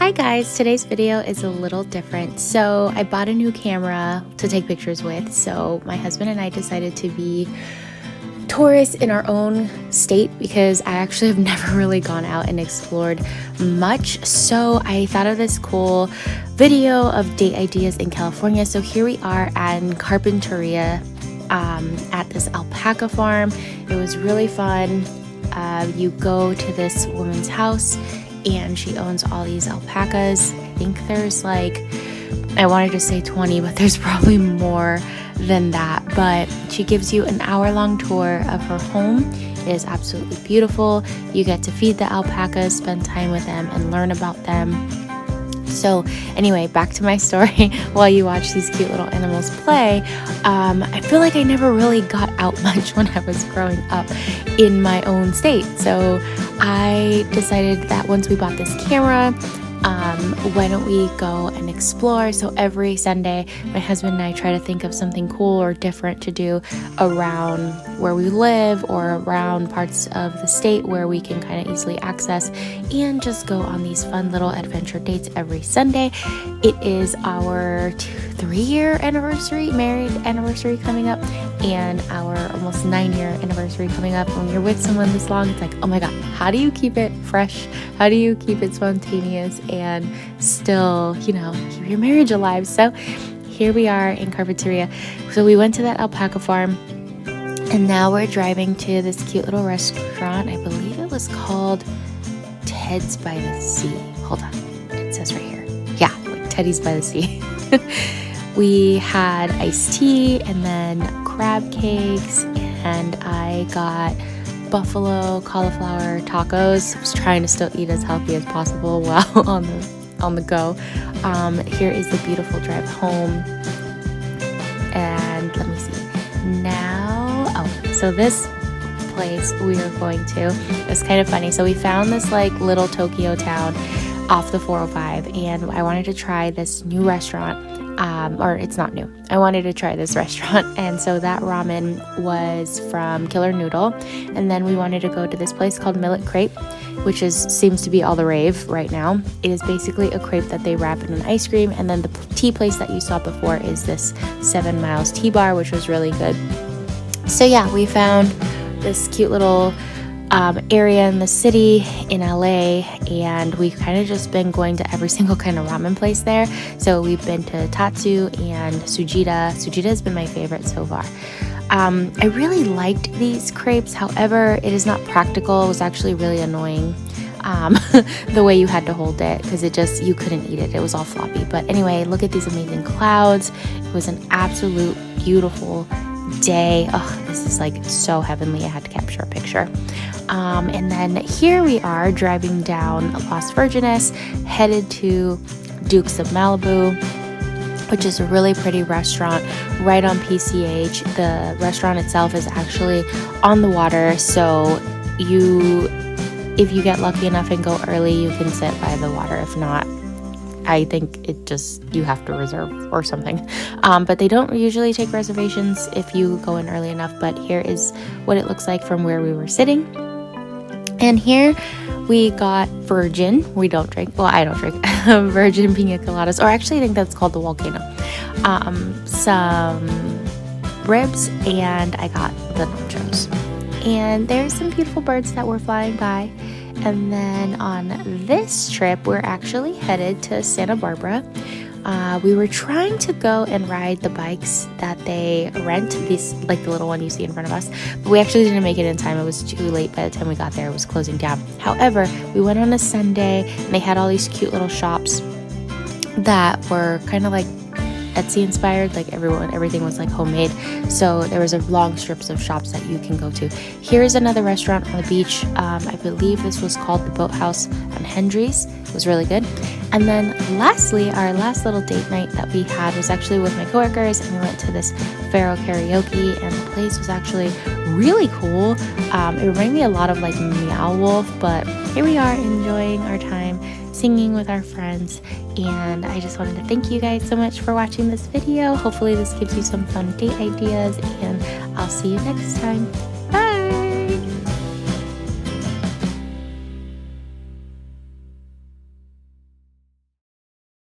Hi guys, today's video is a little different. So I bought a new camera to take pictures with. So my husband and I decided to be tourists in our own state because I actually have never really gone out and explored much. So I thought of this cool video of date ideas in California. So here we are at Carpentaria at this alpaca farm. It was really fun. You go to this woman's house and she owns all these alpacas. I think there's I wanted to say 20, but there's probably more than that. But she gives you an hour-long tour of her home. It is absolutely beautiful. You get to feed the alpacas, spend time with them, and learn about them. So anyway, back to my story. While you watch these cute little animals play, I feel like I never really got out much when I was growing up in my own state. So I decided that once we bought this camera, why don't we go and explore? So every Sunday, my husband and I try to think of something cool or different to do around where we live or around parts of the state where we can kind of easily access, and just go on these fun little adventure dates every Sunday. It is our 3-year anniversary, married anniversary coming up, and our almost 9-year anniversary coming up. When you're with someone this long, it's like, oh my God, how do you keep it fresh? How do you keep it spontaneous and still, keep your marriage alive? So here we are in Carpentaria. So we went to that alpaca farm, and now we're driving to this cute little restaurant. I believe it was called Ted's by the Sea. Hold on, it says right here. Yeah, like Teddy's by the Sea. We had iced tea and then crab cakes, and I got buffalo cauliflower tacos. I was trying to still eat as healthy as possible while on the go. Here is the beautiful drive home, and let me see now. So this place we were going to, it was kind of funny. So we found this little Tokyo town off the 405, and I wanted to try this new restaurant. Or it's not new. I wanted to try this restaurant, and so that ramen was from Killer Noodle, and then we wanted to go to this place called Millet Crepe, which seems to be all the rave right now. It is basically a crepe that they wrap in an ice cream, and then the tea place that you saw before is this 7 Miles Tea Bar, which was really good. So yeah, we found this cute little area in the city in LA, and we've kind of just been going to every single kind of ramen place there. So we've been to Tatsu and Sujita. Sujita has been my favorite so far. I really liked these crepes. However, it is not practical. It was actually really annoying the way you had to hold it, because you couldn't eat it. It was all floppy. But anyway, look at these amazing clouds. It was an absolute beautiful day. Oh, this is so heavenly. I had to capture a picture. And then here we are driving down Las Virgenes, headed to Duke's of Malibu, which is a really pretty restaurant right on PCH. The restaurant itself is actually on the water, so if you get lucky enough and go early, you can sit by the water. If not, I think you have to reserve or something. But they don't usually take reservations if you go in early enough. But here is what it looks like from where we were sitting. And here we got virgin. We don't drink. Well, I don't drink. Virgin pina coladas. Or actually, I think that's called the volcano. Some ribs, and I got the nachos. And there's some beautiful birds that were flying by. And then on this trip, we're actually headed to Santa Barbara. We were trying to go and ride the bikes that they rent, these the little one you see in front of us, but we actually didn't make it in time. It was too late by the time we got there. It was closing down. However, we went on a Sunday, and they had all these cute little shops that were kind of Etsy inspired. Everything was homemade. So there was a long strips of shops that you can go to. Here's another restaurant on the beach. I believe this was called the Boathouse on Hendry's. It was really good. And then lastly, our last little date night that we had was actually with my coworkers, and we went to this Faro karaoke, and the place was actually really cool. It reminded me a lot of Meow Wolf, but here we are enjoying our time singing with our friends. And I just wanted to thank you guys so much for watching this video. Hopefully this gives you some fun date ideas, and I'll see you next time.